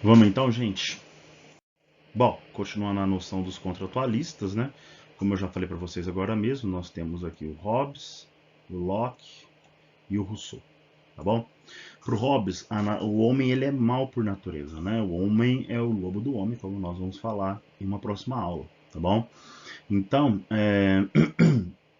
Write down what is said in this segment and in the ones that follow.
Vamos então, gente? Bom, continuando a noção dos contratualistas, né? Como eu já falei para vocês agora mesmo, nós temos aqui o Hobbes, o Locke e o Rousseau, tá bom? Para o Hobbes, o homem ele é mau por natureza, né? O homem é o lobo do homem, como nós vamos falar em uma próxima aula, tá bom? Então,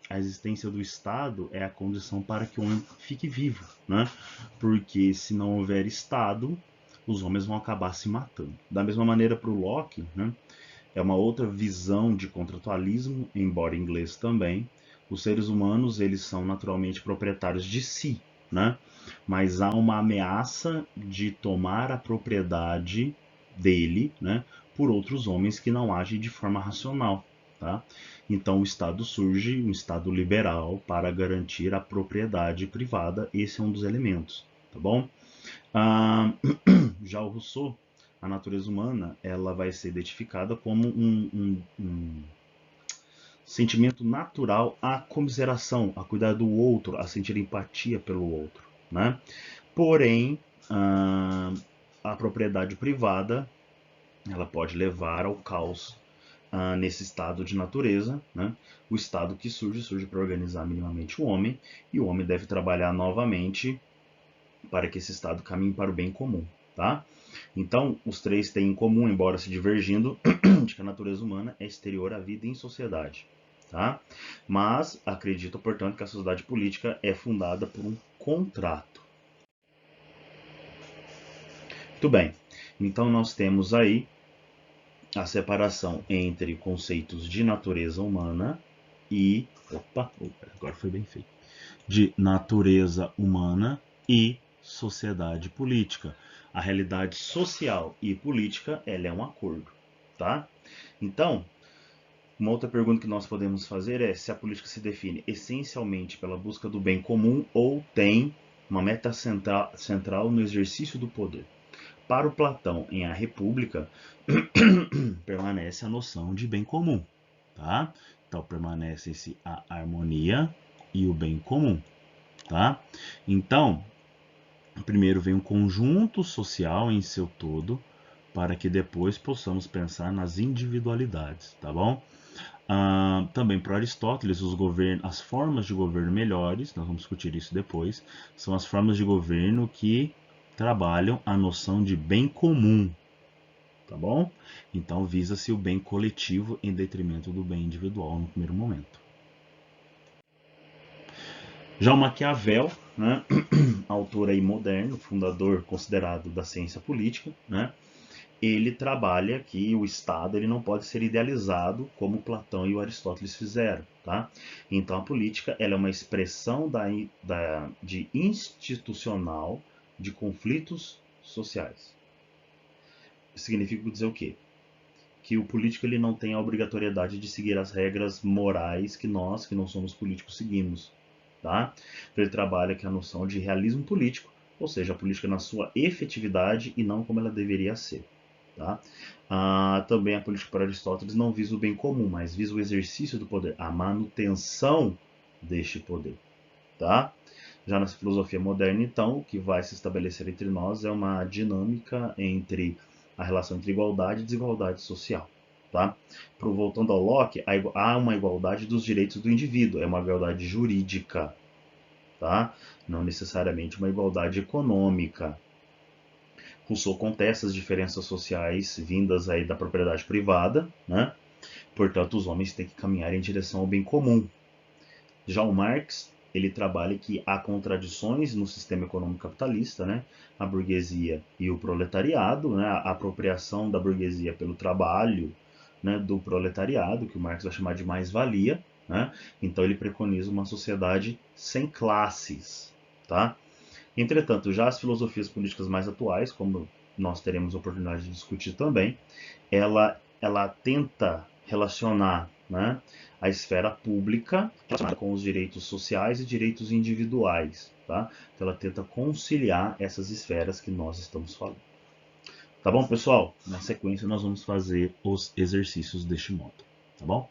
a existência do Estado é a condição para que o homem fique vivo, né? Porque se não houver Estado, os homens vão acabar se matando. Da mesma maneira para o Locke, né? É uma outra visão de contratualismo, embora em inglês também. Os seres humanos eles são naturalmente proprietários de si, né? Mas há uma ameaça de tomar a propriedade dele, né? Por outros homens que não agem de forma racional, tá? Então o Estado surge, um Estado liberal para garantir a propriedade privada. Esse é um dos elementos, tá bom? Ah, já o Rousseau, a natureza humana, ela vai ser identificada como um sentimento natural à comiseração, a cuidar do outro, a sentir empatia pelo outro, né? Porém, a propriedade privada, ela pode levar ao caos nesse estado de natureza, né? O estado que surge para organizar minimamente o homem, e o homem deve trabalhar novamente para que esse estado caminhe para o bem comum, tá? Então, os três têm em comum, embora se divergindo, de que a natureza humana é exterior à vida em sociedade, tá? Mas acredito, portanto, que a sociedade política é fundada por um contrato. Muito bem. Então, nós temos aí a separação entre conceitos de natureza humana e... Opa, agora foi bem feito. De natureza humana e sociedade política. A realidade social e política, ela é um acordo, tá? Então, uma outra pergunta que nós podemos fazer é se a política se define essencialmente pela busca do bem comum ou tem uma meta central no exercício do poder. Para o Platão, em A República, permanece a noção de bem comum, tá? Então permanece-se a harmonia e o bem comum, tá? Então, primeiro vem um conjunto social em seu todo, para que depois possamos pensar nas individualidades, tá bom? Também para Aristóteles, as formas de governo melhores, nós vamos discutir isso depois, são as formas de governo que trabalham a noção de bem comum, tá bom? Então visa-se o bem coletivo em detrimento do bem individual no primeiro momento. Já o Maquiavel, né, autor aí moderno, fundador considerado da ciência política, né, ele trabalha que o Estado ele não pode ser idealizado como Platão e o Aristóteles fizeram, tá? Então a política ela é uma expressão de institucional de conflitos sociais. Significa dizer o quê? Que o político ele não tem a obrigatoriedade de seguir as regras morais que nós, que não somos políticos, seguimos, tá? Então ele trabalha que a noção de realismo político, ou seja, a política na sua efetividade e não como ela deveria ser. Tá? Também a política para Aristóteles não visa o bem comum, mas visa o exercício do poder, a manutenção deste poder. Tá? Já na filosofia moderna, então, o que vai se estabelecer entre nós é uma dinâmica entre a relação entre igualdade e desigualdade social. Tá? Voltando ao Locke, há uma igualdade dos direitos do indivíduo, é uma igualdade jurídica, tá? Não necessariamente uma igualdade econômica. Rousseau contesta as diferenças sociais vindas aí da propriedade privada, né? Portanto, os homens têm que caminhar em direção ao bem comum. Já o Marx, ele trabalha que há contradições no sistema econômico capitalista, né? A burguesia e o proletariado, né? A apropriação da burguesia pelo trabalho, né? Do proletariado, que o Marx vai chamar de mais-valia, né? Então ele preconiza uma sociedade sem classes, tá? Entretanto, já as filosofias políticas mais atuais, como nós teremos a oportunidade de discutir também, ela tenta relacionar, né, a esfera pública com os direitos sociais e direitos individuais. Tá? Então ela tenta conciliar essas esferas que nós estamos falando. Tá bom, pessoal? Na sequência nós vamos fazer os exercícios deste modo. Tá bom?